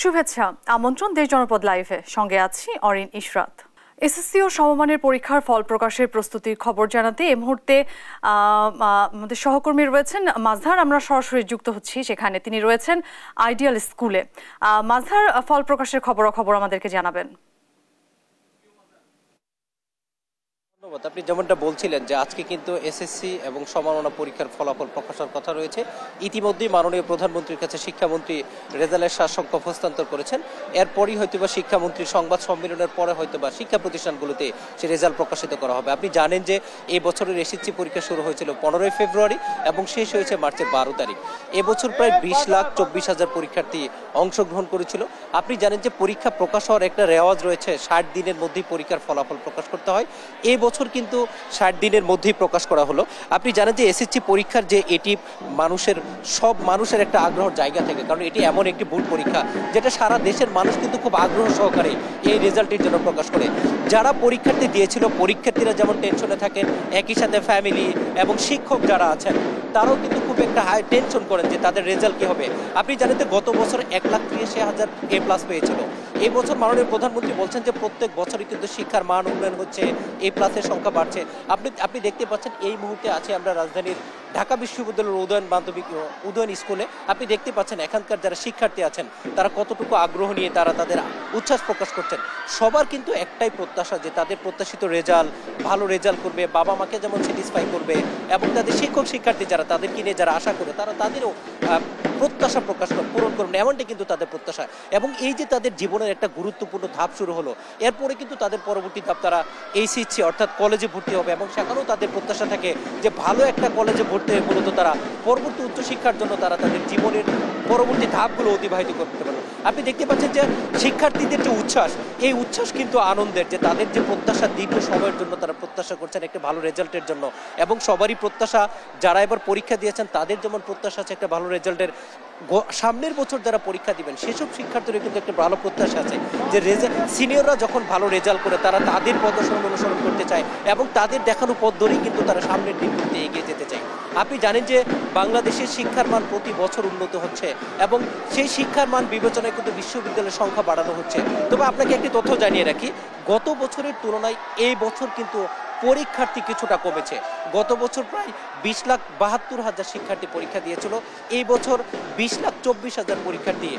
শুভেচ্ছা, আমন্ত্রণ দেশ জনপদ লাইভে, সঙ্গে আছি অরিন ইশরাত। এসএসসি ও সমমানের পরীক্ষার ফল প্রকাশের প্রস্তুতির খবর জানাতে এই মুহূর্তে আমাদের সহকর্মী রয়েছেন মাজহার। আমরা সরাসরি যুক্ত হচ্ছি সেখানে, তিনি রয়েছেন আইডিয়াল স্কুলে। মাজহার, ফল প্রকাশের খবর আমাদেরকে জানাবেন। ধন্যবাদ। আপনি যেমনটা বলছিলেন যে আজকে কিন্তু এসএসসি এবং সমমানা পরীক্ষার ফলাফল প্রকাশের কথা রয়েছে। ইতিমধ্যেই মাননীয় প্রধানমন্ত্রীর কাছে শিক্ষামন্ত্রী রেজাল্টের সারসংখ্যা হস্তান্তর করেছেন। এরপরই হয়তোবা শিক্ষামন্ত্রীর সংবাদ সম্মেলনের পরে হয়তোবা শিক্ষা প্রতিষ্ঠানগুলোতে সে রেজাল্ট প্রকাশিত করা হবে। আপনি জানেন যে এই বছরের এসএসসি পরীক্ষা শুরু হয়েছিল 15 ফেব্রুয়ারি এবং শেষ হয়েছে মার্চের 12 তারিখ। এবছর প্রায় 20,24,000 পরীক্ষার্থী অংশগ্রহণ করেছিল। আপনি জানেন যে পরীক্ষা প্রকাশ হওয়ার একটা রেওয়াজ রয়েছে, 60 দিনের মধ্যেই পরীক্ষার ফলাফল প্রকাশ করতে হয়। এই বছর কিন্তু 60 দিনের মধ্যেই প্রকাশ করা হলো। আপনি জানেন যে এসএসসি পরীক্ষার যে এটি সব মানুষের একটা আগ্রহের জায়গা থেকে, কারণ এটি এমন একটি বোর্ড পরীক্ষা যেটা সারা দেশের মানুষ কিন্তু খুব আগ্রহ সহকারে এই রেজাল্টের জন্য প্রকাশ করে। যারা পরীক্ষার্থী দিয়েছিল, পরীক্ষার্থীরা যেমন টেনশনে থাকেন, একই সাথে ফ্যামিলি এবং শিক্ষক যারা আছেন তারাও কিন্তু খুব একটা হাই টেনশন করেন যে তাদের রেজাল্ট কি হবে। আপনি জানেন যে গত বছর 1,83,000 A+ পেয়েছিল। এই বছর মাননীয় প্রধানমন্ত্রী বলছেন যে প্রত্যেক বছরই কিন্তু শিক্ষার মান উন্নয়ন হচ্ছে, A+-এর সংখ্যা বাড়ছে। আপনি দেখতে পাচ্ছেন এই মুহূর্তে আছে আমরা রাজধানীর ঢাকা বিশ্ববিদ্যালয়ের উদয়ন স্কুলে। আপনি দেখতে পাচ্ছেন এখানকার যারা শিক্ষার্থী আছেন তারা কতটুকু আগ্রহ নিয়ে তারা তাদের উচ্ছ্বাস প্রকাশ করছেন। সবার কিন্তু একটাই প্রত্যাশা যে তাদের প্রত্যাশিত ভালো রেজাল্ট করবে, বাবা মাকে যেমন স্যাটিসফাই করবে এবং তাদের শিক্ষক শিক্ষার্থী যারা তাদেরকে নিয়ে যারা আশা করে তারা তাদেরও প্রত্যাশা পূরণ করবেন, এমনটি কিন্তু তাদের প্রত্যাশা। এবং এই যে তাদের জীবনের একটা গুরুত্বপূর্ণ ধাপ শুরু হলো, এরপরে কিন্তু তাদের পরবর্তী ধাপ তারা এইচএসসি অর্থাৎ কলেজে ভর্তি হবে এবং সেখানেও তাদের প্রত্যাশা থাকে যে ভালো একটা কলেজে ভর্তি হয়ে মূলত তারা পরবর্তী উচ্চশিক্ষার জন্য তারা তাদের জীবনের পরবর্তী ধাপগুলো অতিবাহিত করতে পারবে। আপনি দেখতে পাচ্ছেন যে শিক্ষার্থীদের যে উচ্ছ্বাস, এই উচ্ছ্বাস কিন্তু আনন্দের, যে তাদের যে প্রত্যাশা দীর্ঘ সময়ের জন্য তারা প্রত্যাশা করছেন একটা ভালো রেজাল্টের জন্য। এবং সবারই প্রত্যাশা, যারা এবার পরীক্ষা দিয়েছেন তাদের যেমন প্রত্যাশা আছে একটা ভালো রেজাল্টের, সামনের বছর যারা পরীক্ষা দিবেন সেসব শিক্ষার্থীদের কিন্তু একটা ভালো প্রত্যাশা আছে যে সিনিয়ররা যখন ভালো রেজাল্ট করে তারা তাদের পদসরণ অনুসরণ করতে চায় এবং তাদের দেখানো পথ ধরেই কিন্তু তারা সামনের দিনগুলোতে এগিয়ে যেতে চায়। আপনি জানেন যে বাংলাদেশের শিক্ষার মান প্রতি বছর উন্নত হচ্ছে এবং সেই শিক্ষার মান বিবেচনায় কিন্তু বিশ্ববিদ্যালয়ের সংখ্যা বাড়ানো হচ্ছে। তবে আপনাকে একটি তথ্য জানিয়ে রাখি, গত বছরের তুলনায় এই বছর কিন্তু পরীক্ষার্থী কিছুটা কমেছে। গত বছর প্রায় 20,72,000 শিক্ষার্থী পরীক্ষা দিয়েছিল, এই বছর 20,24,000 পরীক্ষার্থী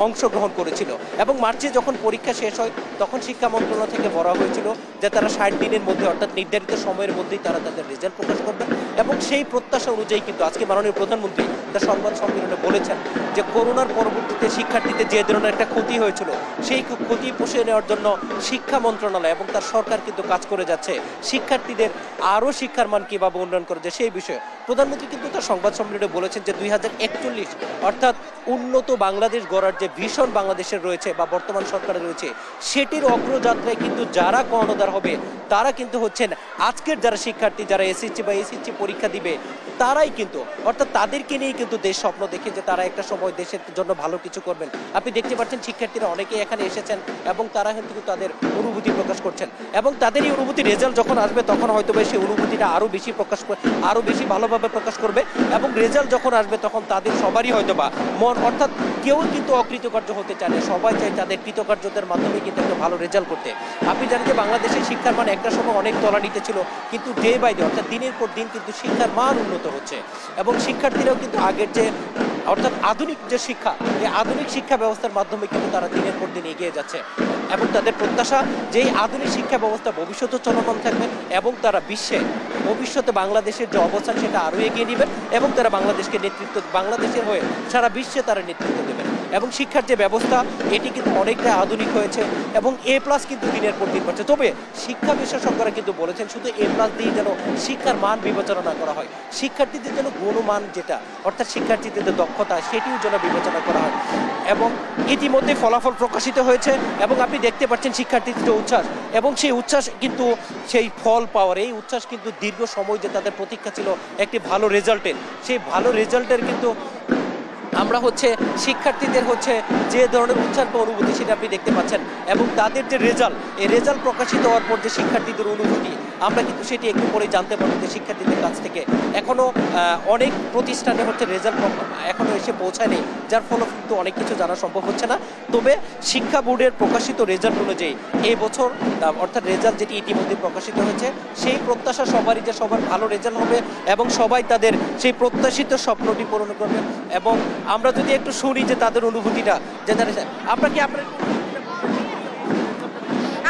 অংশগ্রহণ করেছিল। এবং মার্চে যখন পরীক্ষা শেষ হয় তখন শিক্ষা মন্ত্রণালয় থেকে বলা হয়েছিল যে তারা 60 দিনের মধ্যে অর্থাৎ নির্ধারিত সময়ের মধ্যেই তারা তাদের রেজাল্ট প্রকাশ করবেন। এবং সেই প্রত্যাশা অনুযায়ী কিন্তু আজকে মাননীয় প্রধানমন্ত্রী তার সংবাদ সম্মেলনে বলেছেন যে করোনার পরবর্তীতে শিক্ষার্থীদের যে ধরনের একটা ক্ষতি হয়েছিল সেই ক্ষতি পুষিয়ে নেওয়ার জন্য শিক্ষা মন্ত্রণালয় এবং তার সরকার কিন্তু কাজ করে যাচ্ছে। শিক্ষার্থীদের আরও শিক্ষার মান কীভাবে উন্নয়ন করা যায় সেই বিষয়ে প্রধানমন্ত্রী কিন্তু তার সংবাদ সম্মেলনে বলেছেন যে 2041 অর্থাৎ উন্নত বাংলাদেশ গড়ার যে ভিশন বাংলাদেশের রয়েছে বা বর্তমান সরকারের রয়েছে সেটির অগ্রযাত্রায় কিন্তু যারা কর্ণধার হবে তারা কিন্তু হচ্ছেন আজকের যারা শিক্ষার্থী, যারা এসএসসি বা এইচএসসি পরীক্ষা দিবে তারাই কিন্তু, অর্থাৎ তাদেরকে নিয়েই কিন্তু দেশ স্বপ্ন দেখে যে তারা একটা সময় দেশের জন্য ভালো কিছু করবেন। আপনি দেখতে পাচ্ছেন শিক্ষার্থীরা অনেকেই এখানে এসেছেন এবং তারা কিন্তু তাদের অনুভূতি প্রকাশ করছেন এবং তাদের এই অনুভূতি রেজাল্ট যখন আসবে তখন হয়তো সেই অনুভূতিটা আরো বেশি ভালোভাবে প্রকাশ করবে এবং রেজাল্ট যখন আসবে তখন তাদের সবারই হয়তো বা মন, অর্থাৎ কেউ কিন্তু অকৃতকার্য হতে চায় না, সবাই চায় তাদের কৃতকার্যতার মাধ্যমে কিন্তু একটা ভালো রেজাল্ট করতে। আপনি জানেন যে বাংলাদেশের শিক্ষার মান একটা সময় অনেক তলানিতে ছিল, কিন্তু ডে বাই ডে অর্থাৎ দিনের পর দিন কিন্তু শিক্ষার মান উন্নত হচ্ছে এবং শিক্ষার্থীরাও কিন্তু আগের যে অর্থাৎ আধুনিক যে শিক্ষা, এই আধুনিক শিক্ষা ব্যবস্থার মাধ্যমে কিন্তু তারা দিনের পর দিন এগিয়ে যাচ্ছে এবং তাদের প্রত্যাশা যে এই আধুনিক শিক্ষা ব্যবস্থা ভবিষ্যতে চলমান থাকবে এবং তারা ভবিষ্যতে বাংলাদেশের যে অবস্থান সেটা আরও এগিয়ে নেবেন এবং তারা বাংলাদেশের হয়ে সারা বিশ্বে তারা নেতৃত্ব দেবেন। এবং শিক্ষার যে ব্যবস্থা এটি কিন্তু অনেকটা আধুনিক হয়েছে এবং A+ কিন্তু দিনের পর দিন পাচ্ছে। তবে শিক্ষা বিশেষজ্ঞরা কিন্তু বলেছেন শুধু A+ দিয়ে যেন শিক্ষার মান বিবেচনা না করা হয়, শিক্ষার্থীদের যেন গুণমান যেটা অর্থাৎ শিক্ষার্থীদের দক্ষতা সেটিও যেন বিবেচনা করা হয়। এবং ইতিমধ্যে ফলাফল প্রকাশিত হয়েছে এবং আপনি দেখতে পাচ্ছেন শিক্ষার্থীদের যে উচ্ছ্বাস এবং সেই উচ্ছ্বাস কিন্তু সেই ফল পাওয়ার, এই উচ্ছ্বাস কিন্তু দীর্ঘ সময় যে তাদের প্রতীক্ষা ছিল একটি ভালো রেজাল্টের, সেই ভালো রেজাল্টের কিন্তু আমরা শিক্ষার্থীদের যে ধরনের উচ্ছ্বাস বা অনুভূতি সেটা আপনি দেখতে পাচ্ছেন এবং তাদের যে রেজাল্ট, এই রেজাল্ট প্রকাশিত হওয়ার পর যে শিক্ষার্থীদের অনুভূতি আমরা কিন্তু সেটি একটু পরে জানতে পারবো যে শিক্ষার্থীদের কাছ থেকে এখনো অনেক প্রতিষ্ঠানে হচ্ছে রেজাল্ট এখনো এসে পৌঁছায়নি, যার ফলে কিন্তু অনেক কিছু জানা সম্ভব হচ্ছে না। তবে শিক্ষা বোর্ডের প্রকাশিত রেজাল্ট অনুযায়ী এই বছর অর্থাৎ রেজাল্ট যেটি ইতিমধ্যে প্রকাশিত হয়েছে, সেই প্রত্যাশা সবারই যে সবার ভালো রেজাল্ট হবে এবং সবাই তাদের সেই প্রত্যাশিত স্বপ্নটি পূরণ করবে। এবং আমরা যদি একটু শুনি যে তাদের অনুভূতিটা যে আপনার কি আপনার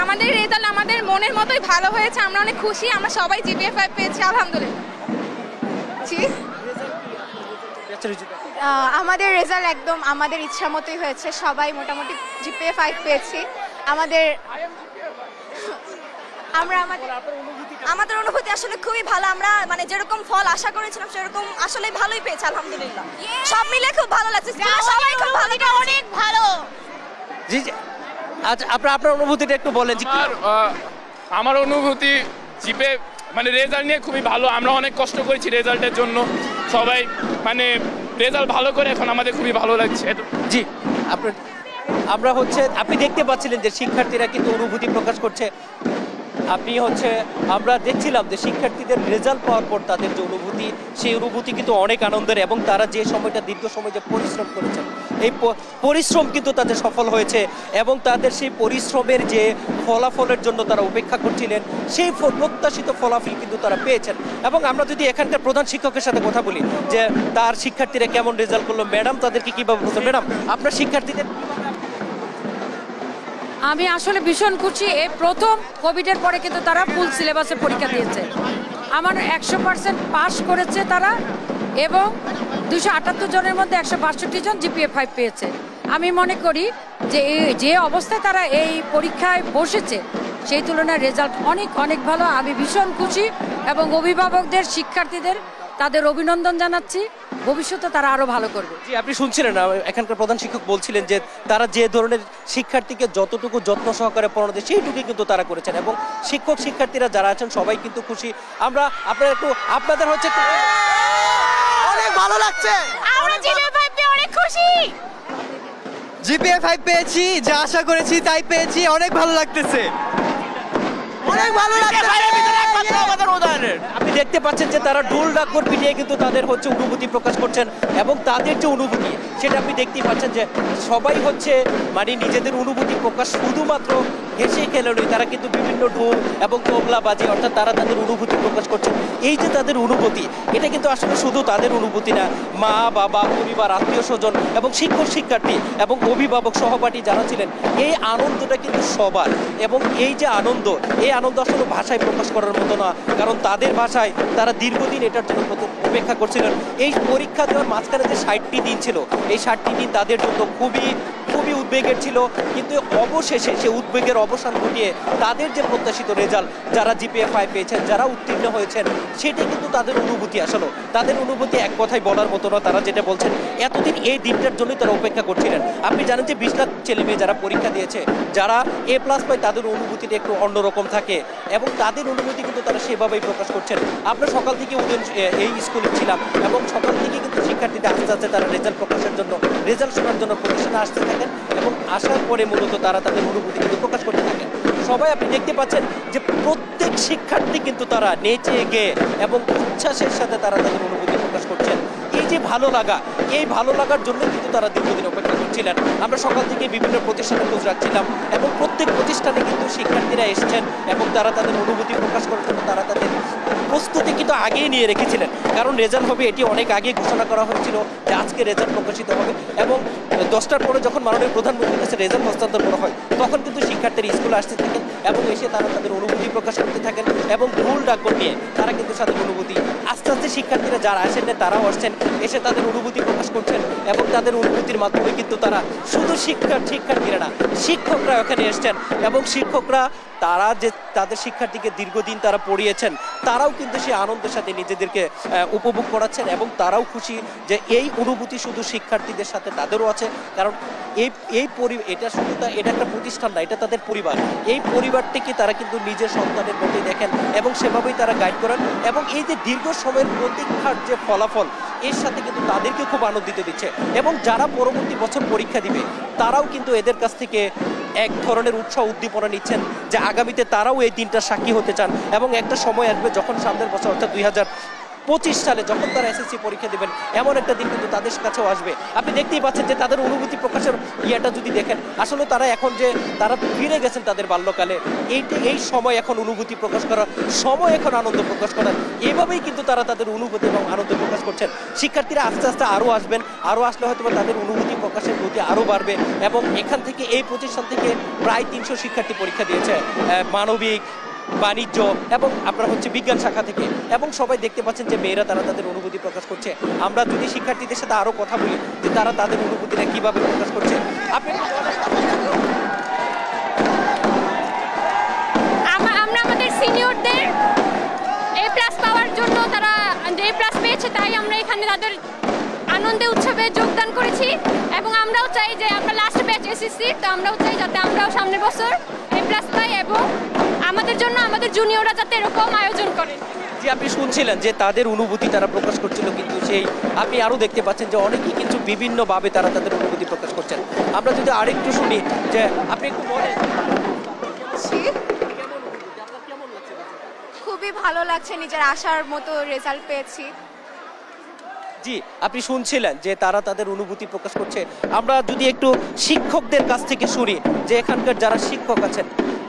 আমাদের রেজাল্ট আমাদের মনের মতোই ভালো হয়েছে, আমরা অনেক খুশি, আমরা সবাই জিপিএ 5 পেয়েছি আলহামদুলিল্লাহ। আমাদের রেজাল্ট একদম আমাদের ইচ্ছা মতোই হয়েছে, সবাই মোটামুটি জিপিএ 5 পেয়েছি। আমাদের অনুভূতি আসলে খুবই ভালো। আমরা মানে যেরকম ফল আশা করেছিলাম সেরকম আসলে ভালোই পেয়েছি আলহামদুলিল্লাহ। সব মিলে খুব ভালো লাগছে, সবাই খুব ভালো, অনেক ভালো। জি জি, আচ্ছা আপনার অনুভূতিটা একটু বলেন। আমার অনুভূতি জিপে মানে রেজাল্ট নিয়ে খুবই ভালো। আমরা অনেক কষ্ট করেছি রেজাল্টের জন্য, সবাই মানে রেজাল্ট ভালো করে এখন আমাদের খুবই ভালো লাগছে। জি আমরা আপনি দেখতে পাচ্ছিলেন যে শিক্ষার্থীরা কিন্তু অনুভূতি প্রকাশ করছে। আমরা দেখছিলাম যে শিক্ষার্থীদের রেজাল্ট পাওয়ার পর তাদের যে অনুভূতি, সেই অনুভূতি কিন্তু অনেক আনন্দের এবং তারা যে সময়টা দীর্ঘ সময় যে পরিশ্রম করেছেন, এই পরিশ্রম কিন্তু তাদের সফল হয়েছে এবং তাদের সেই পরিশ্রমের যে ফলাফলের জন্য তারা অপেক্ষা করছিলেন, সেই প্রত্যাশিত ফলাফল কিন্তু তারা পেয়েছেন। এবং আমরা যদি এখানকার প্রধান শিক্ষকের সাথে কথা বলি যে তার শিক্ষার্থীরা কেমন রেজাল্ট করলো, ম্যাডাম তাদেরকে কীভাবে বলতো, ম্যাডাম আপনার শিক্ষার্থীদের আমি আসলে ভীষণ খুশি। এই প্রথম কোভিডের পরে কিন্তু তারা ফুল সিলেবাসে পরীক্ষা দিয়েছে। আমার 100% পাস করেছে তারা এবং 278 জনের মধ্যে 162 জন জিপিএ 5 পেয়েছে। আমি মনে করি যে যে অবস্থায় তারা এই পরীক্ষায় বসেছে সেই তুলনায় রেজাল্ট অনেক অনেক ভালো। আমি ভীষণ খুশি এবং অভিভাবকদের, শিক্ষার্থীদের তাদের অভিনন্দন জানাচ্ছি। ভবিষ্যতে তারা আরো ভালো করবে। জি, আপনি শুনছিলেন এখানকার প্রধান শিক্ষক বলছিলেন যে তারা যে ধরনের শিক্ষার্থীকে যতটুকু যত্ন সহকারে পড়ানো যায় সেইটুকুই কিন্তু তারা করেছেন এবং শিক্ষক শিক্ষার্থীরা যারা আছেন সবাই কিন্তু খুশি। আপনাদের হচ্ছে অনেক ভালো লাগছে, আমরা জিপিএ 5 পেয়ে অনেক খুশি। জিপিএ 5 পেয়েছি, যা আশা করেছি তাই পেয়েছি, অনেক ভালো লাগতেছে, অনেক ভালো লাগছে। আপনি দেখতে পাচ্ছেন যে তারা ঢোল ডাকর পিটিয়ে কিন্তু তাদের অনুভূতি প্রকাশ করছেন এবং তাদের যে অনুভূতি সেটা আপনি দেখতেই পাচ্ছেন যে সবাই মানে নিজেদের অনুভূতি প্রকাশ শুধুমাত্র হেসে খেলে নয়, তারা কিন্তু বিভিন্ন ঢোল এবং তবলা বাজে, অর্থাৎ তারা তাদের অনুভূতি প্রকাশ করছেন। এই যে তাদের অনুভূতি, এটা কিন্তু আসলে শুধু তাদের অনুভূতি না, মা বাবা, পরিবার, আত্মীয় স্বজন এবং শিক্ষক শিক্ষার্থী এবং অভিভাবক সহপাঠী যারা ছিলেন, এই আনন্দটা কিন্তু সবার। এবং এই যে আনন্দ, এই আনন্দ আসলে ভাষায় প্রকাশ করার মতো না, কারণ তাদের ভাষায় তারা দীর্ঘদিন এটার জন্য অপেক্ষা করছিলেন। এই পরীক্ষা দেওয়ার মাঝখানে যে 60টি দিন ছিল, এই 60টি দিন তাদের জন্য খুবই খুবই উদ্বেগের ছিল, কিন্তু অবশেষে সে উদ্বেগের অবসান ঘটিয়ে তাদের যে প্রত্যাশিত রেজাল্ট, যারা জিপিএ 5 পেয়েছেন, যারা উত্তীর্ণ হয়েছেন, সেটাই কিন্তু তাদের অনুভূতি। আসলে তাদের অনুভূতি এক কথায় বলার মতো না। তারা যেটা বলছেন, এতদিন এই দিনটার জন্যই তারা অপেক্ষা করছিলেন। আপনি জানেন যে 20 লাখ ছেলে মেয়ে যারা পরীক্ষা দিয়েছে, যারা A+ পায়, তাদের অনুভূতিটা একটু অন্যরকম থাকে এবং তাদের অনুভূতি কিন্তু তারা সেভাবেই প্রকাশ করছেন। আমরা সকাল থেকে এই স্কুলে ছিলাম এবং সকাল থেকে কিন্তু শিক্ষার্থীরা আস্তে আস্তে তারা রেজাল্ট প্রকাশের জন্য, রেজাল্ট শোনার জন্য প্রতিষ্ঠানে আসতে থাকেন এবং আসার পরে মূলত তারা তাদের অনুভূতি কিন্তু প্রকাশ করতে থাকেন। সবাই আপনি দেখতে পাচ্ছেন যে প্রত্যেক শিক্ষার্থী কিন্তু তারা নেচে গেয়ে এবং উচ্ছ্বাসের সাথে তারা তাদের অনুভূতি প্রকাশ করছেন। এই যে ভালো লাগা, এই ভালো লাগার জন্য কিন্তু তারা দীর্ঘদিন অপেক্ষা করছিলেন। আমরা সকাল থেকে বিভিন্ন প্রতিষ্ঠানে খোঁজ রাখছিলাম এবং প্রত্যেক প্রতিষ্ঠানে কিন্তু শিক্ষার্থীরা এসেছেন এবং তারা তাদের অনুভূতি প্রকাশ করার জন্য তারা তাদের প্রস্তুতি কিন্তু আগেই নিয়ে রেখেছিলেন, কারণ রেজাল্ট হবে এটি অনেক আগে ঘোষণা করা হয়েছিল যে আজকে রেজাল্ট প্রকাশিত হবে এবং 10টার পরে যখন মাননীয় প্রধানমন্ত্রীর কাছে রেজাল্ট হস্তান্তর করা হয়, তখন কিন্তু শিক্ষার্থীরা স্কুলে আসতে থাকেন এবং এসে তারা তাদের অনুভূতি প্রকাশ করতে থাকেন এবং ঢোল ডাকর নিয়ে তারা কিন্তু তাদের অনুভূতি আস্তে আস্তে শিক্ষার্থীরা যারা আসেন না তারাও আসছেন, এসে তাদের অনুভূতি প্রকাশ করছেন এবং তাদের অনুভূতির মাধ্যমে কিন্তু তারা শুধু শিক্ষার্থীরা না, শিক্ষকরা ওখানে এসছেন এবং শিক্ষকরা তারা যে তাদের শিক্ষার্থীকে দীর্ঘদিন তারা পড়িয়েছেন, তারাও কিন্তু সেই আনন্দের সাথে নিজেদেরকে উপভোগ করাচ্ছেন এবং তারাও খুশি যে এই অনুভূতি শুধু শিক্ষার্থীদের সাথে তাদেরও আছে। কারণ এটা শুধু এটা একটা প্রতিষ্ঠান না, এটা তাদের পরিবার। এই পরিবারটিকে তারা কিন্তু নিজের সন্তানের মতোই দেখেন এবং সেভাবেই তারা গাইড করেন এবং এই যে দীর্ঘ সময়ের প্রতীক্ষার যে ফলাফল এর সাথে কিন্তু তাদেরকে খুব আনন্দিত দিচ্ছে এবং যারা পরবর্তী বছর পরীক্ষা দিবে তারাও কিন্তু এদের কাছ থেকে এক ধরনের উৎসাহ উদ্দীপনা নিচ্ছেন যে আগামীতে তারাও এই দিনটা সাক্ষী হতে চান এবং একটা সময় আসবে যখন সামনের বছর অর্থাৎ 2025 সালে যখন তারা এসএসসি পরীক্ষা দেবেন এমন একটা দিন কিন্তু তাদের কাছেও আসবে। আপনি দেখতেই পাচ্ছেন যে তাদের অনুভূতি প্রকাশের ইয়েটা যদি দেখেন, আসলে তারা এখন যে তারা ফিরে গেছেন তাদের বাল্যকালে, এই সময় এখন অনুভূতি প্রকাশ করার সময়, এখন আনন্দ প্রকাশ করার, এইভাবেই কিন্তু তারা তাদের অনুভূতি এবং আনন্দ প্রকাশ করছেন। শিক্ষার্থীরা আস্তে আস্তে আরও আসবেন, আরও আসলে হয়তো তাদের অনুভূতি প্রকাশের গতি আরও বাড়বে এবং এখান থেকে এই প্রতিষ্ঠান থেকে প্রায় 300 শিক্ষার্থী পরীক্ষা দিয়েছে মানবিক, বাণিজ্য এবং আপনার বিজ্ঞান শাখা থেকে, এবং সবাই দেখতে পাচ্ছেন যে মেয়েরা তারা তাদের অনুভূতি প্রকাশ করছে। আমরা যদি শিক্ষার্থীদের সাথে আরো কথা বলি যে তারা তাদের অনুভূতিটা কিভাবে প্রকাশ করছে। আমরা আমাদের সিনিয়রদের A+ পাওয়ার জন্য, তারা A+ পেয়েছে তাই আমরা এখানে তাদের আনন্দে উৎসবে যোগদান করেছি এবং আমরাও চাই যে আমরা লাস্ট ব্যাচ এসএসসি, তো আমরাও চাই যাতে আমরাও সামনের বছর A+ পাই এবং আমাদের জন্য আমাদের জুনিয়ররা যাতে এরকম আয়োজন করে। যে আপনি শুনছিলেন যে তাদের অনুভূতি তারা প্রকাশ করছিল, কিন্তু সেই আপনি আরো দেখতে পাচ্ছেন যে অনেকেই কিন্তু বিভিন্নভাবে তারা তাদের অনুভূতি প্রকাশ করছেন। আমরা যদি আরেকটু শুনি যে আপনি একটু বলেন। খুবই ভালো লাগছে, নিজের আশার মতো রেজাল্ট পেয়েছি। জি, আপনি শুনছিলেন যে তারা তাদের অনুভূতি প্রকাশ করছে। আমরা যদি একটু শিক্ষকদের কাছ থেকে শুনি যে এখানকার যারা শিক্ষক আছেন,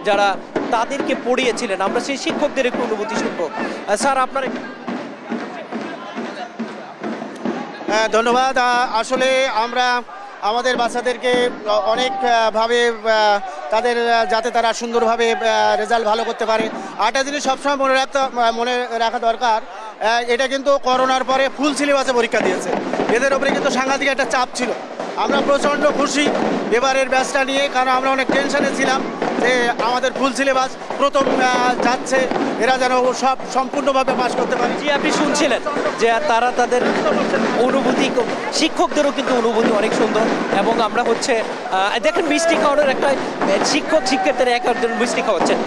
যারা তাদেরকে পড়িয়েছিলেন, আমরা সেই শিক্ষকদের একটু অনুভূতি শুনবো। স্যার আপনার। হ্যাঁ, ধন্যবাদ। আসলে আমরা আমাদের বাচ্চাদেরকে অনেকভাবে তাদের যাতে তারা সুন্দরভাবে রেজাল্ট ভালো করতে পারে, আরেকটা জিনিস সবসময় মনে রাখা দরকার, এটা কিন্তু করোনার পরে ফুল সিলেবাসে পরীক্ষা দিয়েছে। এদের উপরে কিন্তু সাংঘাতিক একটা চাপ ছিল। আমরা প্রচণ্ড খুশি এবারের ব্যাচটা নিয়ে, কারণ আমরা অনেক টেনশনে ছিলাম যে আমাদের ফুল সিলেবাস প্রথম যাচ্ছে, এরা যেন সব সম্পূর্ণভাবে পাস করতে পারে। জি, আপনি শুনছিলেন যে তারা তাদের অনুভূতি, শিক্ষকদেরও কিন্তু অনুভূতি অনেক সুন্দর এবং আমরা দেখেন মিষ্টি খাওয়ানোর একটা শিক্ষার্থীরা এক একজন মিষ্টি খাওয়াচ্ছেন।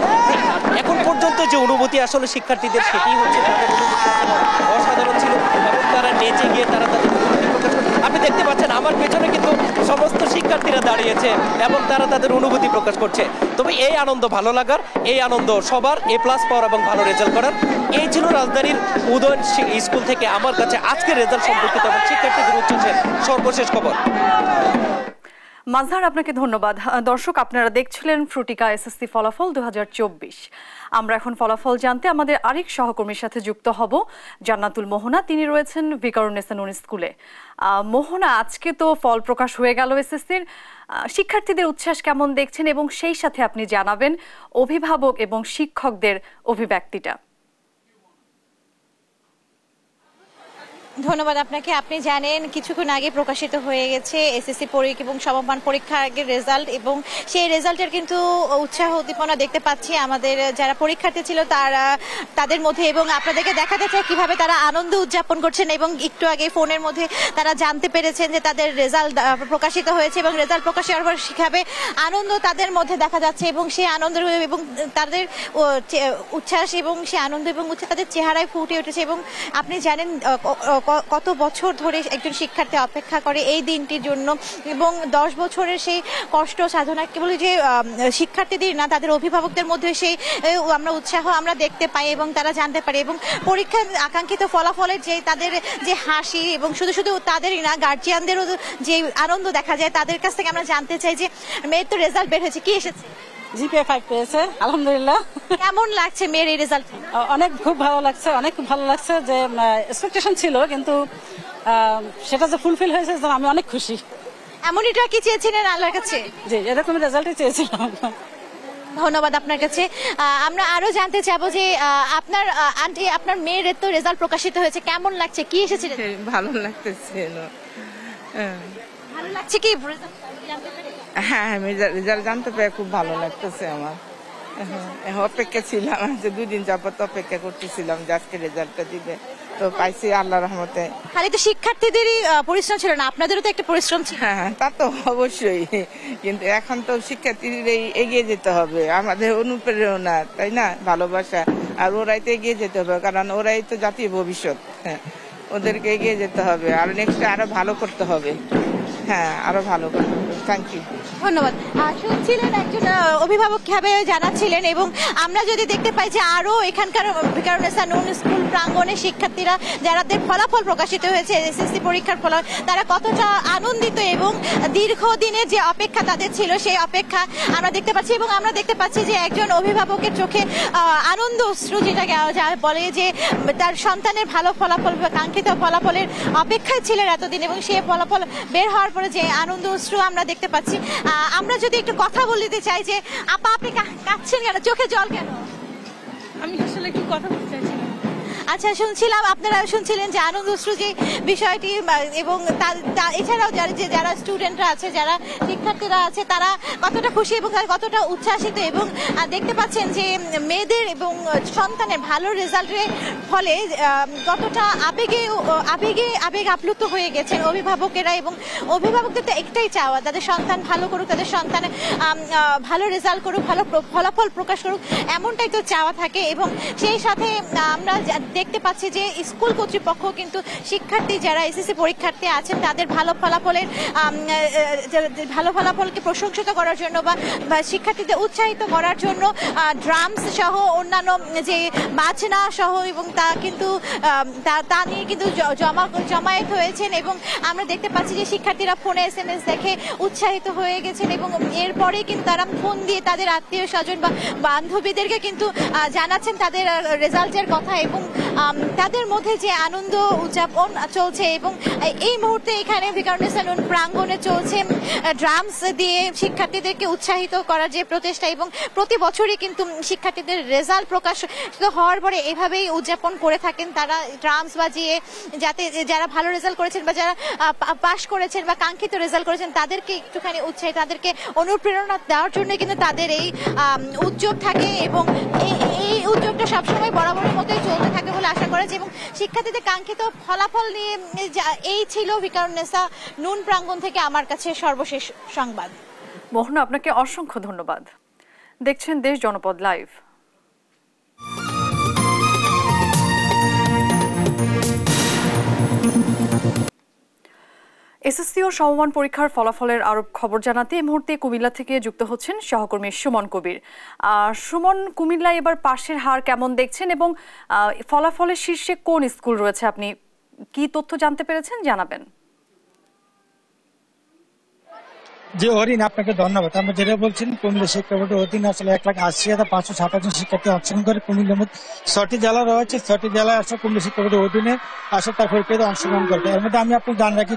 এখন পর্যন্ত যে অনুভূতি আসলে শিক্ষার্থীদের, সেটি হচ্ছে তাদের অসাধারণ ছিল এবং তারা নেচে গিয়ে তারা তাদের অনুভূতি প্রকাশ করে। আপনি দেখতে পাচ্ছেন আমার পেছনে কিন্তু সমস্ত শিক্ষার্থীরা দাঁড়িয়েছে এবং তারা তাদের অনুভূতি প্রকাশ করছে। তবে এই আনন্দ ভালো লাগার, এই আনন্দ সবার A+ পাওয়ার এবং ভালো রেজাল্ট করার। এই ছিল রাজধানীর উদয়ন স্কুল থেকে আমার কাছে আজকের রেজাল্ট সম্পর্কিত এবং শিক্ষার্থীদের উচ্ছ্বাসের সর্বশেষ খবর। মাজহার, আপনাকে ধন্যবাদ। দর্শক, আপনারা দেখছিলেন ফ্রুটিকা এসএসসি ফলাফল 2024। আমরা এখন ফলাফল জানতে আমাদের আরেক সহকর্মীর সাথে যুক্ত হব, জান্নাতুল মোহনা। তিনি রয়েছেন ভিকারুন্নেসা নূন স্কুলে। মোহনা, আজকে তো ফল প্রকাশ হয়ে গেল এসএসসির, শিক্ষার্থীদের উচ্ছ্বাস কেমন দেখছেন এবং সেই সাথে আপনি জানাবেন অভিভাবক এবং শিক্ষকদের অভিব্যক্তিটা। ধন্যবাদ আপনাকে। আপনি জানেন কিছুক্ষণ আগে প্রকাশিত হয়ে গেছে এসএসসি পরীক্ষা এবং সমমান পরীক্ষার আগের রেজাল্ট, এবং সেই রেজাল্টের কিন্তু উৎসাহ উদ্দীপনা দেখতে পাচ্ছি আমাদের যারা পরীক্ষার্থী ছিল তাদের মধ্যে, এবং আপনাদেরকে দেখাতে চাই কিভাবে তারা আনন্দ উদযাপন করছেন। এবং একটু আগে ফোনের মধ্যে তারা জানতে পেরেছেন যে তাদের রেজাল্ট প্রকাশিত হয়েছে এবং রেজাল্ট প্রকাশের পর কিভাবে আনন্দ তাদের মধ্যে দেখা যাচ্ছে এবং সেই আনন্দ এবং তাদের উচ্ছ্বাস এবং সেই আনন্দ এবং উচ্ছ্বাস তাদের চেহারায় ফুটে উঠেছে। এবং আপনি জানেন কত বছর ধরে একজন শিক্ষার্থী অপেক্ষা করে এই দিনটির জন্য, এবং 10 বছরের সেই কষ্ট সাধনা কেবল যে শিক্ষার্থীদের না, তাদের অভিভাবকদের মধ্যে সেই আমরা উৎসাহ আমরা দেখতে পাই এবং তারা জানতে পারে। এবং পরীক্ষার আকাঙ্ক্ষিত ফলাফলের যে তাদের যে হাসি, এবং শুধু তাদেরই না, গার্জিয়ানদেরও যে আনন্দ দেখা যায়, তাদের কাছ থেকে আমরা জানতে চাই যে মেয়ের তো রেজাল্ট বের হয়েছে, কি এসেছে? জিপিএ 5 পেয়েছে, আলহামদুলিল্লাহ। কেমন লাগছে মেয়ের এই রেজাল্ট? অনেক খুব ভালো লাগছে, অনেক খুব ভালো লাগছে। যে এক্সপেকটেশন ছিল কিন্তু সেটা যে ফুলফিল হয়েছে, আমি অনেক খুশি। এমনটা কি চেয়েছিলেন আল্লাহর কাছে? জি, এরকম রেজাল্টই চেয়েছিলাম। ধন্যবাদ আপনার কাছে। আমরা আরো জানতে চাবো যে আপনার আন্টি, আপনার মেয়ের তো রেজাল্ট প্রকাশিত হয়েছে, কেমন লাগছে, কি এসেছে? ভালো লাগতেছে। ভালো লাগছে কি? হ্যাঁ, আমি রেজাল্ট জানতে পেরে খুব ভালো লাগতেছে আমার। অপেক্ষা ছিলাম, যে 2 দিন যাবত অপেক্ষা করতেছিলাম যে আজকে রেজাল্টটা দিবে, তো পাইছি আল্লাহর রহমতে। খালি তো শিক্ষার্থীদেরই পরিশ্রম ছিল না, আপনাদেরও তো একটা পরিশ্রম ছিল। হ্যাঁ, তা তো অবশ্যই, কিন্তু এখন তো শিক্ষার্থীদের এগিয়ে যেতে হবে, আমাদের অনুপ্রেরণা, তাই না, ভালোবাসা, আর ওরাই তো এগিয়ে যেতে হবে, কারণ ওরাই তো জাতীয় ভবিষ্যৎ। হ্যাঁ, ওদেরকে এগিয়ে যেতে হবে, আর নেক্সট আরো ভালো করতে হবে। হ্যাঁ, আরো ভালো করতে হবে। থ্যাংক ইউ, ধন্যবাদ। শুনছিলেন একজন অভিভাবক কিভাবে জানাচ্ছিলেন, এবং আমরা যদি দেখতে পাই যে আরো এখানকার ভিকারুন্নেসা নূন স্কুল প্রাঙ্গণে শিক্ষার্থীরা যাদের ফলাফল প্রকাশিত হয়েছে এসএসসি পরীক্ষার ফলাফল, তারা কতটা আনন্দিত এবং দীর্ঘদিনের যে অপেক্ষা তাদের ছিল সেই অপেক্ষা আমরা দেখতে পাচ্ছি, এবং আমরা দেখতে পাচ্ছি যে একজন অভিভাবকের চোখে আনন্দ অশ্রু, যেটাকে বলে যে তার সন্তানের ভালো ফলাফল বা কাঙ্ক্ষিত ফলাফলের অপেক্ষায় ছিলেন এতদিন, এবং সেই ফলাফল বের হওয়ার পরে যে আনন্দ অশ্রু আমরা দেখতে পাচ্ছি। আমরা যদি একটু কথা বলতে চাই যে আপা, আপনি কাঁদছেন কেন, চোখে জল কেন? আমি আসলে একটু কথা বলতে চাইছিলাম। আচ্ছা, শুনছিলাম আপনারা শুনছিলেন যে আনন্দ অশ্রু যে বিষয়টি, এবং এছাড়াও যারা স্টুডেন্টরা আছে, যারা শিক্ষার্থীরা আছে, তারা কতটা খুশি এবং কতটা উচ্ছ্বাসিত, এবং দেখতে পাচ্ছেন যে মেয়েদের এবং সন্তানের ভালো রেজাল্টের ফলে কতটা আবেগ আপ্লুত হয়ে গেছেন অভিভাবকেরা, এবং অভিভাবকদের তো একটাই চাওয়া, তাদের সন্তান ভালো করুক, তাদের সন্তান ভালো রেজাল্ট করুক, ভালো ফলাফল প্রকাশ করুক, এমনটাই তো চাওয়া থাকে। এবং সেই সাথে আমরা দেখতে পাচ্ছি যে স্কুল কর্তৃপক্ষ কিন্তু শিক্ষার্থী যারা এসএসসি পরীক্ষার্থী আছেন তাদের ভালো ফলাফলকে প্রশংসিত করার জন্য বা শিক্ষার্থীদের উৎসাহিত করার জন্য ড্রামস সহ অন্যান্য যে বাজনা সহ, এবং তা কিন্তু তা নিয়ে কিন্তু জমায়েত হয়েছেন, এবং আমরা দেখতে পাচ্ছি যে শিক্ষার্থীরা ফোনে SMS দেখে উৎসাহিত হয়ে গেছেন, এবং এরপরেই কিন্তু তারা ফোন দিয়ে তাদের আত্মীয় স্বজন বা বান্ধবীদেরকে কিন্তু জানাচ্ছেন তাদের রেজাল্টের কথা, এবং তাদের মধ্যে যে আনন্দ উদযাপন চলছে। এবং এই মুহূর্তে এখানে ভিকারুন্নেসা নূন প্রাঙ্গণে চলছে ড্রামস দিয়ে শিক্ষার্থীদেরকে উৎসাহিত করার যে প্রচেষ্টা, এবং প্রতি বছরই কিন্তু শিক্ষার্থীদের রেজাল্ট প্রকাশিত হওয়ার পরে এভাবেই উদযাপন করে থাকেন তারা, ড্রামস বাজিয়ে, যাতে যারা ভালো রেজাল্ট করেছেন বা যারা পাশ করেছেন বা কাঙ্ক্ষিত রেজাল্ট করেছেন তাদেরকে একটুখানি উৎসাহিত, তাদেরকে অনুপ্রেরণা দেওয়ার জন্য কিন্তু তাদের এই উদ্যোগ থাকে, এবং এই উদ্যোগটা সবসময় বরাবরের মতোই চলতে থাকে বলে আশা করা যায়। এবং শিক্ষার্থীদের কাঙ্ক্ষিত ফলাফল নিয়ে এই ছিল ভিকারুন্নেসা নূন প্রাঙ্গণ থেকে আমার কাছে সর্বশেষ সংবাদ। মোহনা, আপনাকে অসংখ্য ধন্যবাদ। দেখছেন দেশ জনপদ লাইভ। এসএসসি ও সমমান পরীক্ষার ফলাফলের আরো খবর জানাতে এই মুহূর্তে কুমিল্লা থেকে যুক্ত হচ্ছেন সহকর্মী সুমন কবির। সুমন, কুমিল্লায় এবার পাশের হার কেমন দেখছেন, এবং ফলাফলের শীর্ষে কোন স্কুল রয়েছে, আপনি কি তথ্য জানতে পেরেছেন জানাবেন? জি অরিন, আপনাকে ধন্যবাদ। আমরা যেটা বলছেন, কুমিল্লা শিক্ষা বোর্ডের অধীনে আসলে 1,80,557 জন শিক্ষার্থী অংশগ্রহণ করে। কুমিল্লার মধ্যে 6টি জেলা রয়েছে, 6টি জেলায় আসলে কুমিল্লা শিক্ষা বোর্ডের অধীনে আসলে তার পরীক্ষাতে অংশগ্রহণ করবে। এর মধ্যে আমি আপনাকে জানিয়ে রাখি,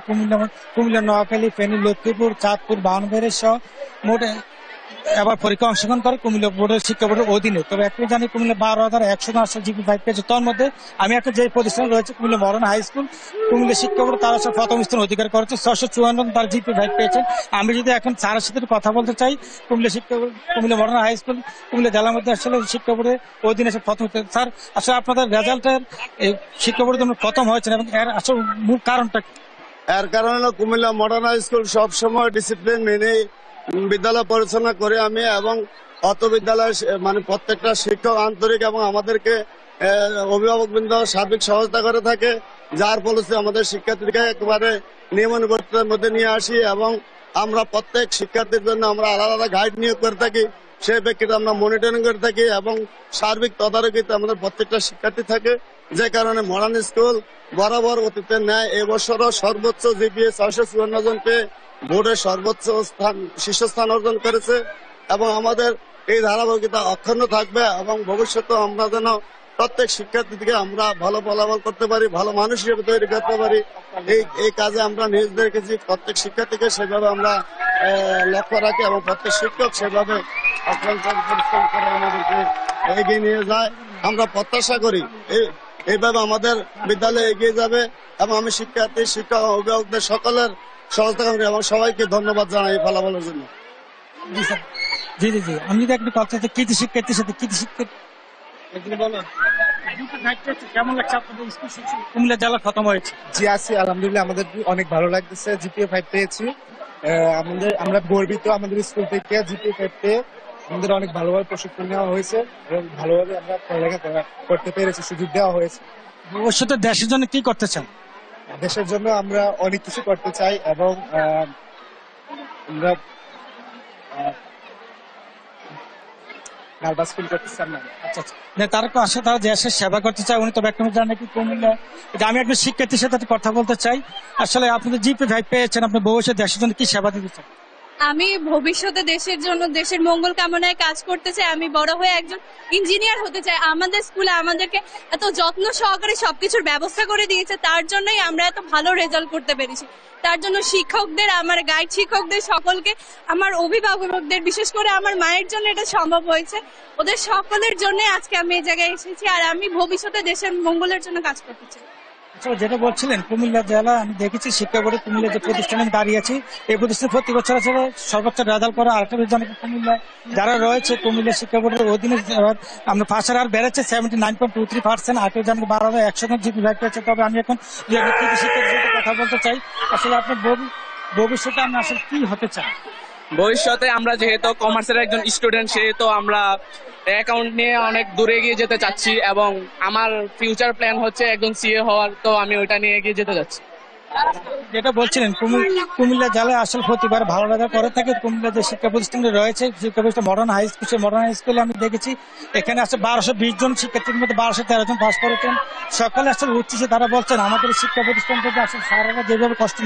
কুমিল্লা, নোয়াখালী, ফেনী, লক্ষ্মীপুর, চাঁদপুর, বাউনবাড়িয়া সহ মোট এবার পরীক্ষা অংশগ্রহণ করে কুমিল্লা বোর্ডের শিক্ষা বোর্ডের অধীনে। তবে একটু জানি, কুমিল্লা 12,100 জন আসলে GPA 5 পেয়েছে। তার মধ্যে আমি একটা যে প্রতিষ্ঠান রয়েছে Comilla modern high school, Comilla শিক্ষা বোর্ড তার আসলে প্রথম স্থান অধিকার করেছে, 654 তার GPA 5 পেয়েছেন। আমি যদি এখন স্যারের সাথে কথা বলতে চাই, Comilla modern high school Comilla জেলার মধ্যে আসলে শিক্ষা বোর্ডের অধীনে প্রথম। স্যার, আসলে আপনাদের রেজাল্টের শিক্ষা বোর্ডের জন্য প্রথম হয়েছেন, এবং এর আসলে মূল কারণটা? এর কারণ হলো কুমিল্লা মডার্ন হাই স্কুল সবসময় ডিসিপ্লিন মেনে বিদ্যালয় পরিচালনা করে আমি, এবং অত বিদ্যালয় মানে প্রত্যেকটা শিক্ষক আন্তরিক এবং আমাদেরকে অভিভাবকবৃন্দ সার্বিক সহায়তা করে থাকে, যার ফলে আমাদের শিক্ষার্থীকে একেবারে নিয়মানুবর্তিতার মধ্যে নিয়ে আসি, এবং আমরা প্রত্যেক শিক্ষার্থীর জন্য আমরা আলাদা আলাদা গাইড নিয়োগ করে থাকি, সেই প্রেক্ষিতে আমরা মনিটরিং করে থাকি, এবং সার্বিক তদারকিতে আমাদের প্রত্যেকটা শিক্ষার্থী থাকে, যে কারণে মডার্ন স্কুল বরাবর অতীতের ন্যায় এবছরও সর্বোচ্চ GPA 654 জন পেয়ে বোর্ডের সর্বোচ্চ শীর্ষস্থান অর্জন করেছে, এবং আমাদের এই ধারাবাহিকতা অক্ষুণ্ণ থাকবে, এবং ভবিষ্যতে আমরা যেন প্রত্যেক শিক্ষার্থীকে আমরা ভালো ফলাফল করতে পারি, ভালো মানুষ হিসেবে তৈরি করতে পারি, এই কাজে আমরা নিজেদের রেখেছি। প্রত্যেক শিক্ষার্থীকে সেভাবে আমরা লক্ষ্য রাখি, এবং প্রত্যেক শিক্ষক সেভাবে পরিশ্রম করে আমাদেরকে এগিয়ে নিয়ে যায়। আমরা প্রত্যাশা করি এইভাবে আমাদের বিদ্যালয় এগিয়ে যাবে, এবং আমি শিক্ষার্থী, শিক্ষক, অভিভাবকদের সকলের সহযোগিতা করি, এবং সবাইকে ধন্যবাদ জানাই ফলাফলের জন্য। জি জি জি, আমি যদি একটু কথা কৃতি শিক্ষার্থীর সাথে কৃতি শিক্ষার্থী বলেন কেমন লাগছে আপনাদের স্কুল কুমিল্লা জেলা খতম হয়েছে? জি আছি, আলহামদুলিল্লাহ আমাদের অনেক ভালো লাগতেছে। জিপিএ 5 পেয়েছি, আমরা গর্বিত আমাদের স্কুল থেকে জিপিএ 5 পেয়ে। আমাদের অনেক ভালোভাবে প্রশিক্ষণ নেওয়া হয়েছে এবং ভালোভাবে আমরা পড়ালেখা করতে পেরেছি, সুযোগ দেওয়া হয়েছে। ভবিষ্যতে দেশের জন্য কি করতে চান? দেশের জন্য আমরা অনেক কিছু করতে চাই এবং আমরা নার্ভাস ফিল করতেছি না। আচ্ছা তারা তো আসে, তারা দেশের সেবা করতে চায়। উনি তো ব্যক্তিগত জানেন কি কুমিল্লা, আমি একজন শিক্ষার্থীর সাথে কথা বলতে চাই। আসলে আপনি জিপিএ 5 পেয়েছেন, আপনি ভবিষ্যতে দেশের জন্য কি সেবা দিতে চান? আমি ভবিষ্যতে দেশের জন্য, দেশের মঙ্গল কামনায় কাজ করতে চাই। আমি বড় হয়ে একজন ইঞ্জিনিয়ার হতে চাই। আমাদের স্কুলে আমাদেরকে এত যত্ন সহকারে সবকিছুর ব্যবস্থা করে দিয়েছে, তার জন্যই আমরা এত ভালো রেজাল্ট করতে পেরেছি। তার জন্য শিক্ষকদের, আমার গাইড শিক্ষকদের সকলকে, আমার অভিভাবকদের, বিশেষ করে আমার মায়ের জন্য এটা সম্ভব হয়েছে। ওদের সকলের জন্য আজকে আমি এই জায়গায় এসেছি, আর আমি ভবিষ্যতে দেশের মঙ্গলের জন্য কাজ করতে চাই। যেটা বলছিলেন কুমিল্লা জেলা, আমি দেখেছি শিক্ষা বোর্ডে কুমিল্লা যে প্রতিষ্ঠানে দাঁড়িয়েছি, এই প্রতিষ্ঠানে প্রতি বছর আসলে সর্বোচ্চ রেজাল্ট করা আরেকটা জানি কুমিল্লা যারা রয়েছে কুমিল্লা শিক্ষা বোর্ডের অধীনে আমরা পাশের আর বেড়েছে 79.23%, আরেকটা জানি 12,100 জিপি 5 পেয়েছে। তবে আমি এখন শিক্ষার্থীর সাথে কথা বলতে চাই, আসলে আপনার ভবিষ্যতে আপনি আসলে কি হতে চান? ভবিষ্যতে আমরা যেহেতু কমার্সের একজন স্টুডেন্ট, সেহেতু আমরা অ্যাকাউন্ট নিয়ে অনেক দূরে এগিয়ে যেতে চাচ্ছি এবং আমার ফিউচার প্ল্যান হচ্ছে একজন সিএ হওয়ার, তো আমি ওইটা নিয়ে এগিয়ে যেতে যাচ্ছি। যেটা বলছিলেন কুমিল্লা জেলায় আসলে প্রতিবার ভালো লাগা করে থাকে। কুমিল্লা যে শিক্ষা প্রতিষ্ঠান রয়েছে, শিক্ষা প্রতিষ্ঠান মডার্ন হাই স্কুল, সেই মডার্ন হাই স্কুলে আমি দেখেছি এখানে আসলে 1220 জন শিক্ষার্থীর মধ্যে 1213 জন পাস করেছেন। সকালে আসলে উঠছে, তারা বলছেন আমাদের শিক্ষা প্রতিষ্ঠান থেকে আসলে স্যারেরা যেভাবে কষ্ট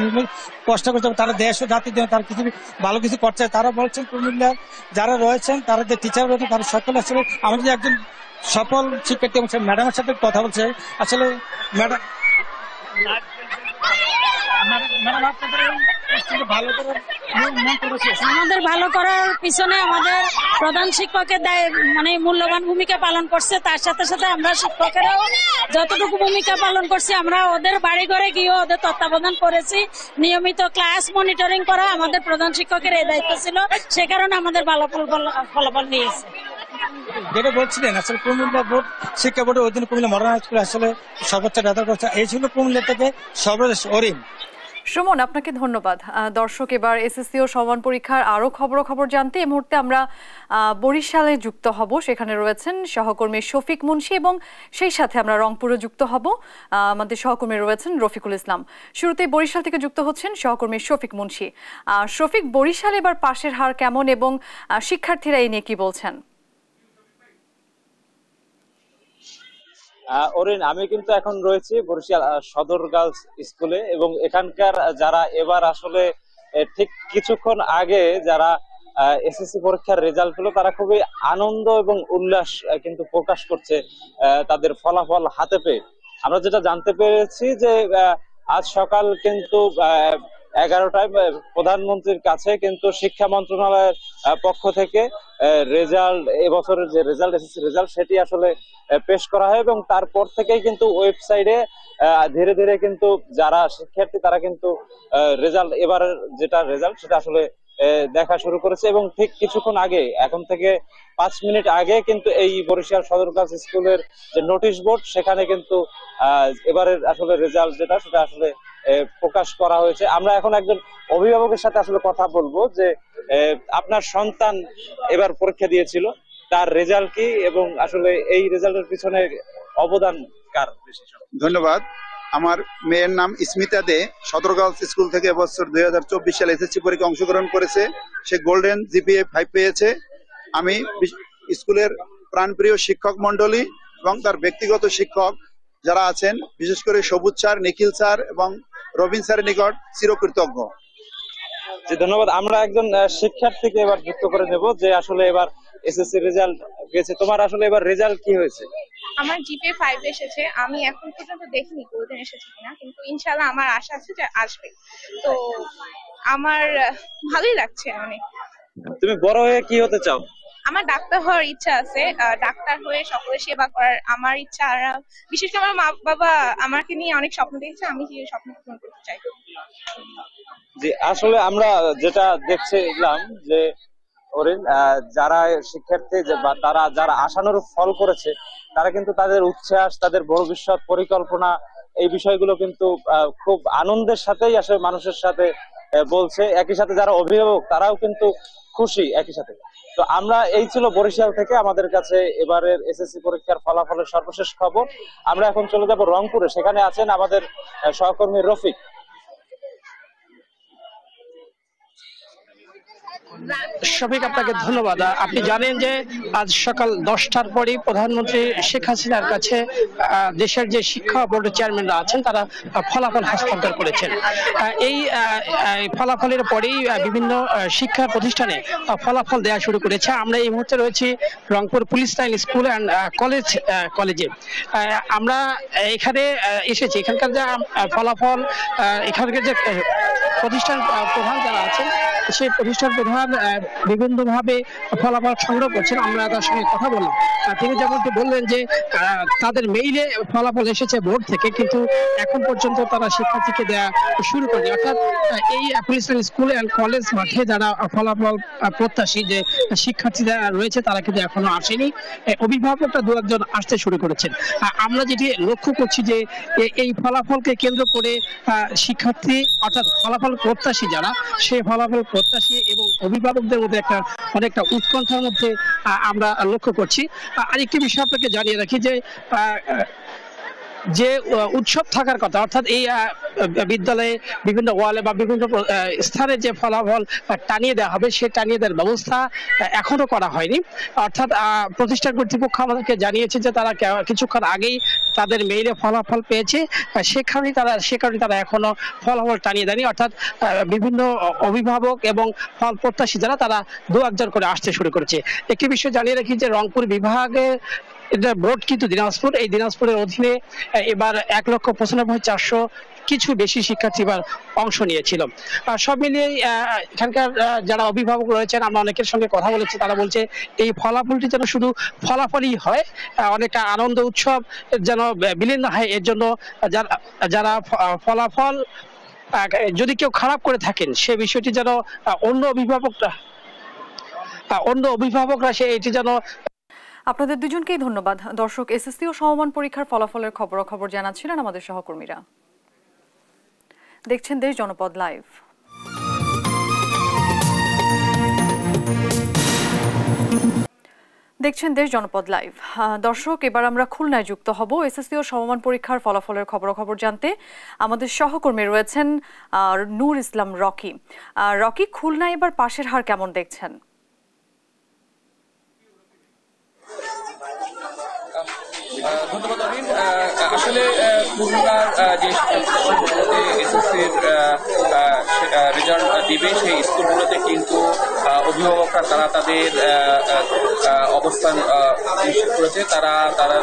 করতে হবে, তারা দেশ ও জাতির জন্য তারা কিছু ভালো কিছু করছে। তারা বলছেন কুমিল্লার যারা রয়েছেন, তারা যে টিচার রয়েছেন, তারা সকলে আসলে আমাদের একজন সফল শিক্ষার্থী এবং ম্যাডামের সাথে কথা বলছে। আসলে ম্যাডাম আমাদের ভালো করার পিছনে আমাদের প্রধান শিক্ষকের মানে মূল্যবান ভূমিকা পালন করছে। তার সাথে সাথে আমরা শিক্ষকেরাও যতটুকু ভূমিকা পালন করছি, আমরা ওদের বাড়ি ঘরে গিয়ে ওদের তত্ত্বাবধান করেছি। নিয়মিত ক্লাস মনিটরিং করা আমাদের প্রধান শিক্ষকের এই দায়িত্ব ছিল, সে কারণে আমাদের ভালো ফলাফল নিয়েছে। যেটা বলছিলেন আসলে কুমিল্লা বোর্ড শিক্ষা বোর্ডের অধীনে কুমিল্লা মডার্ন হাই স্কুল আসলে সর্বোচ্চ রেজাল্ট করছে। এই ছিল কুমিল্লা থেকে সর্বশেষ অরিন। সুমন, আপনাকে ধন্যবাদ। দর্শক, এবার এসএসসি ও সমান পরীক্ষার আরো খবর জানতে এই মুহূর্তে আমরা বরিশালে যুক্ত হব। সেখানে রয়েছেন সহকর্মী শফিক মুন্সি এবং সেই সাথে আমরা রংপুরে যুক্ত হব। আমাদের সহকর্মী রয়েছেন রফিকুল ইসলাম। শুরুতে বরিশাল থেকে যুক্ত হচ্ছেন সহকর্মী শফিক মুন্সি। শফিক, বরিশালে এবার পাশের হার কেমন এবং শিক্ষার্থীরা এই নিয়ে কি বলছেন? অরিন, আমি কিন্তু এখন রয়েছি বরিশাল সদর গার্লস স্কুলে এবং এখানকার যারা এবার আসলে ঠিক কিছুক্ষণ আগে যারা এসএসসি পরীক্ষার রেজাল্ট পেল, তারা খুবই আনন্দ এবং উল্লাস কিন্তু প্রকাশ করছে তাদের ফলাফল হাতে পেয়ে। আমরা যেটা জানতে পেরেছি যে আজ সকাল কিন্তু 11টায় প্রধানমন্ত্রীর কাছে কিন্তু শিক্ষা মন্ত্রণালয়ের পক্ষ থেকে রেজাল্ট, এবছরের যে রেজাল্ট, এসএসসি রেজাল্ট, সেটি আসলে পেশ করা হয় এবং তারপর থেকেই কিন্তু ওয়েবসাইটে ধীরে ধীরে কিন্তু যারা শিক্ষার্থী তারা কিন্তু রেজাল্ট, এবারের যেটা রেজাল্ট সেটা আসলে দেখা শুরু করেছে। এবং ঠিক কিছুক্ষণ আগে, এখন থেকে 5 মিনিট আগে কিন্তু এই বরিশাল সদর গার্লস স্কুলের যে নোটিশ বোর্ড, সেখানে কিন্তু এবারের আসলে রেজাল্ট যেটা সেটা আসলে প্রকাশ করা হয়েছে। আমরা এখন একজন অভিভাবকের সাথে আসলে কথা বলবো যে আপনার সন্তান এবার পরীক্ষা দিয়েছিল, তার রেজাল্ট কি এবং আসলে এই রেজাল্টের পিছনে অবদান কার? ধন্যবাদ। আমার মেয়ের নাম স্মিতা দে, সদর গার্লস স্কুল থেকে এবছর 2024 সালে এসএসসি পরীক্ষায় অংশগ্রহণ করেছে। সে গোল্ডেন জিপিএ 5 পেয়েছে। আমি স্কুলের প্রাণপ্রিয় শিক্ষক মন্ডলী এবং তার ব্যক্তিগত শিক্ষক যারা আছেন, বিশেষ করে সবুজ স্যার, নিখিল স্যার এবং রবিন স্যারের নিকট চিরকৃতজ্ঞ। জি, ধন্যবাদ। আমরা একজন শিক্ষার্থীকে এবার যুক্ত করে নেব যে আসলে এবার এসএসসি রেজাল্ট পেয়েছে। তোমার আসলে এবার রেজাল্ট কি হয়েছে? আমার জিপিএ 5 এসেছে। আমি এখন পর্যন্ত দেখিনি কোনদিন এসেছে কিনা, কিন্তু ইনশাআল্লাহ আমার আশা আছে যে আসবে। তো আমার ভালোই লাগছে অনেক। তুমি বড় হয়ে কি হতে চাও? আমার ডাক্তার হওয়ার ইচ্ছা আছে। ডাক্তার হয়ে সকলের সেবা করার আমার ইচ্ছা। আর বিশেষ করে আমার মা বাবা আমাকে নিয়ে অনেক স্বপ্ন দেখছে, আমি সেই স্বপ্ন পূরণ করতে চাই। জি, আসলে আমরা যেটা দেখছিলাম যে ওরিন, যারা শিক্ষার্থী বা তারা যারা আশানুরূপ ফল করেছে তারা কিন্তু তাদের উচ্ছ্বাস, তাদের ভবিষ্যৎ পরিকল্পনা, এই বিষয়গুলো কিন্তু খুব আনন্দের সাথেই আসলে মানুষের সাথে বলছে। একই সাথে যারা অভিভাবক তারাও কিন্তু খুশি একই সাথে। তো আমরা এই ছিল বরিশাল থেকে আমাদের কাছে এবারের এসএসসি পরীক্ষার ফলাফলের সর্বশেষ খবর। আমরা এখন চলে যাব রংপুরে, সেখানে আছেন আমাদের সহকর্মী রফিক। শফিক, আপনাকে ধন্যবাদ। আপনি জানেন যে আজ সকাল 10টার পরই প্রধানমন্ত্রী শেখ হাসিনার কাছে দেশের যে শিক্ষা বোর্ডের চেয়ারম্যানরা আছেন তারা ফলাফল হস্তান্তর করেছেন। এই ফলাফলের পরেই বিভিন্ন শিক্ষা প্রতিষ্ঠানে ফলাফল দেওয়া শুরু করেছে। আমরা এই মুহূর্তে রয়েছি Rangpur police line school and কলেজে। আমরা এখানে এসেছি, এখানকার যে ফলাফল, এখানকার যে প্রতিষ্ঠান প্রধান যারা আছেন সেই প্রতিষ্ঠান প্রধান বিভিন্নভাবে ফলাফল সংগ্রহ করছেন। আমরা তার সঙ্গে কথা বললাম। তিনি যেমনটি বললেন যে তাদের মেইলে ফলাফল এসেছে বোর্ড থেকে, কিন্তু এখন পর্যন্ত তারা শিক্ষার্থীকে দেওয়া শুরু করেনি। অর্থাৎ এই police line school and college মাঠে যারা ফলাফল প্রত্যাশী যে শিক্ষার্থীরা রয়েছে তারা কিন্তু এখনো আসেনি। অভিভাবকরা দু একজন আসতে শুরু করেছেন। আমরা যেটি লক্ষ্য করছি যে এই ফলাফলকে কেন্দ্র করে শিক্ষার্থী অর্থাৎ ফলাফল প্রত্যাশী যারা, সেই ফলাফল প্রত্যাশী এবং অভিভাবকদের মধ্যে অনেকটা উৎকণ্ঠার মধ্যে আমরা লক্ষ্য করছি। আরেকটি বিষয় আপনাকে জানিয়ে রাখি যে উৎসব থাকার কথা, অর্থাৎ এই বিদ্যালয়ে বিভিন্ন ওয়ালে বা বিভিন্ন স্থানে যে ফলাফল টানিয়ে দেওয়া হবে সেই টানিয়ে দেওয়ার ব্যবস্থা এখনো করা হয়নি। অর্থাৎ প্রতিষ্ঠান কর্তৃপক্ষ আমাদেরকে জানিয়েছে যে তারা কিছুক্ষণ আগেই তাদের মেইলে ফলাফল পেয়েছে, সে কারণে তারা এখনো ফলাফল টানিয়ে দেয়নি। অর্থাৎ বিভিন্ন অভিভাবক এবং ফল প্রত্যাশী যারা তারা দু একজন করে আসতে শুরু করেছে। একটি বিষয় জানিয়ে রাখি যে রংপুর বিভাগে এটা বোর্ড কিন্তু দিনাজপুর, এই দিনাজপুরের অধীনে এবার 1,95,400 কিছু বেশি শিক্ষার্থী এবার অংশ নিয়েছিল। সব মিলিয়ে এখানকার যারা অভিভাবক রয়েছেন, আমরা অনেকের সঙ্গে কথা বলেছি, তারা বলছে এই ফলাফলটি যেন শুধু ফলাফলই হয়, অনেকটা আনন্দ উৎসব যেন বিলীন না হয়। এর জন্য যারা ফলাফল যদি কেউ খারাপ করে থাকেন সে বিষয়টি যেন অন্য অভিভাবকরা এটি যেন। আপনাদের দুজনকেই ধন্যবাদ। দর্শক, এসএসসি ও সমমান পরীক্ষার ফলাফলের খবরাখবর জানাচ্ছিলেন আমাদের সহকর্মীরা। দেখছেন দেশ জনপদ লাইভ। দর্শক, এবার আমরা খুলনায় যুক্ত হব এসএসসি ও সমমান পরীক্ষার ফলাফলের খবরাখবর জানতে। আমাদের সহকর্মী রয়েছেন নূর ইসলাম রকি। রকি, খুলনায় এবার পাশের হার কেমন দেখছেন? ধন্যবাদ অরিন। আসলে খুলনার যে এসএসসির রেজাল্ট দিবে সেই স্কুলগুলোতে কিন্তু অভিভাবকরা তারা তাদের অবস্থান নিশ্চিত করেছে। তারা তাদের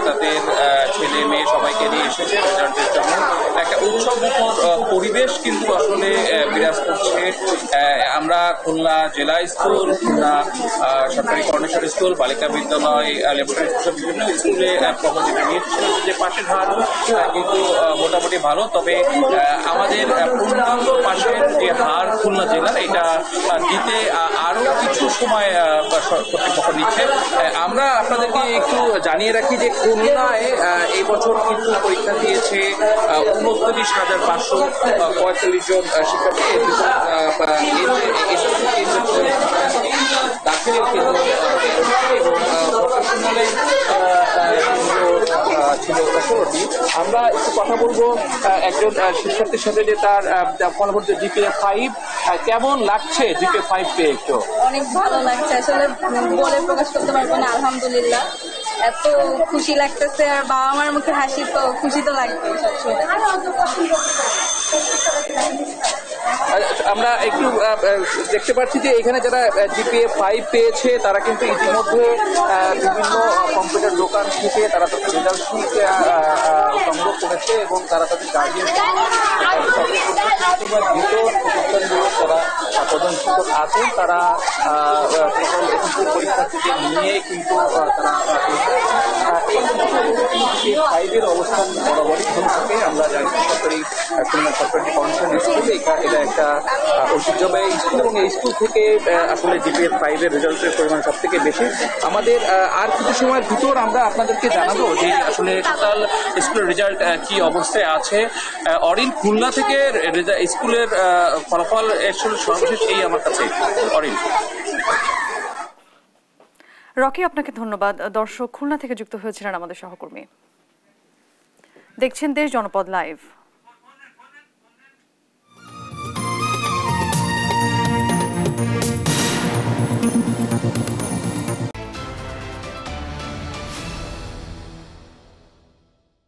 ছেলে মেয়ে সবাইকে নিয়ে এসেছে রেজাল্টের জন্য। একটা উৎসবমুখর পরিবেশ কিন্তু আসলে বিরাজ করছে। আমরা খুলনা জেলা স্কুল, খুলনা সরকারি কর্নেশ্বর স্কুল, বালিকা বিদ্যালয়, লেবরেটরি বিভিন্ন স্কুলে যে পাশের হার কিন্তু মোটামুটি ভালো। তবে আমাদের পূর্ণাঙ্গ পাশের যে হার খুলনা জেলার, এটা দিতে আরো কিছু সময় কর্তৃপক্ষ নিচ্ছে। আমরা আপনাদেরকে একটু জানিয়ে রাখি যে খুলনায় এই বছর কিন্তু পরীক্ষা দিয়েছে 29,545 জন শিক্ষার্থী। দাখিলের কেন্দ্র এবং ভোকেশনালে ছিল 16টি। আমরা একটু কথা বলবো একজন শিক্ষার্থীর সাথে যে তার ফলাফল GPA-5 কেমন লাগছে। GPA-5 পেয়ে একটু অনেক ভালো লাগছে, আসলে বলে প্রকাশ করতে পারবো না। আলহামদুলিল্লাহ, এত খুশি লাগতেছে, আর বাবা মার মুখে হাসি, তো খুশি তো লাগবে সবসময়। আমরা একটু দেখতে পাচ্ছি যে এখানে যারা GPA-5 পেয়েছে তারা কিন্তু ইতিমধ্যে বিভিন্ন কম্পিউটার দোকান থেকে তারা তাদের রেজাল্ট শিট সংগ্রহ করেছে এবং তারা তাদের গার্জিয়ান প্রতিষ্ঠানগুলো যারা প্রধান শিক্ষক আছেন তারা সকল পরীক্ষার্থীদের নিয়ে কিন্তু তারা GPA-5 অবস্থান বরাবরই থাকে। আমরা জানি সরকারি খুলনা সরকারি কর্নেশ্বর স্কুল এটা একটা ঐতিহ্যবাহী স্কুল এবং এই স্কুল থেকে আসলে জিপিএ 5 এর রেজাল্টের পরিমাণ সব থেকে বেশি। আমাদের আর কিছু সময়ের ভিতর আমরা আপনাদেরকে জানাবো যে আসলে টোটাল স্কুলের রেজাল্ট কি অবস্থায় আছে। অরিন খুলনা থেকে স্কুলের ফলাফল সর্বশেষ এই আমার কাছে। অরিন। রকি, আপনাকে ধন্যবাদ। দর্শক, খুলনা থেকে যুক্ত হয়েছিলেন আমাদের সহকর্মী। দেখছেন দেশ জনপদ লাইভ।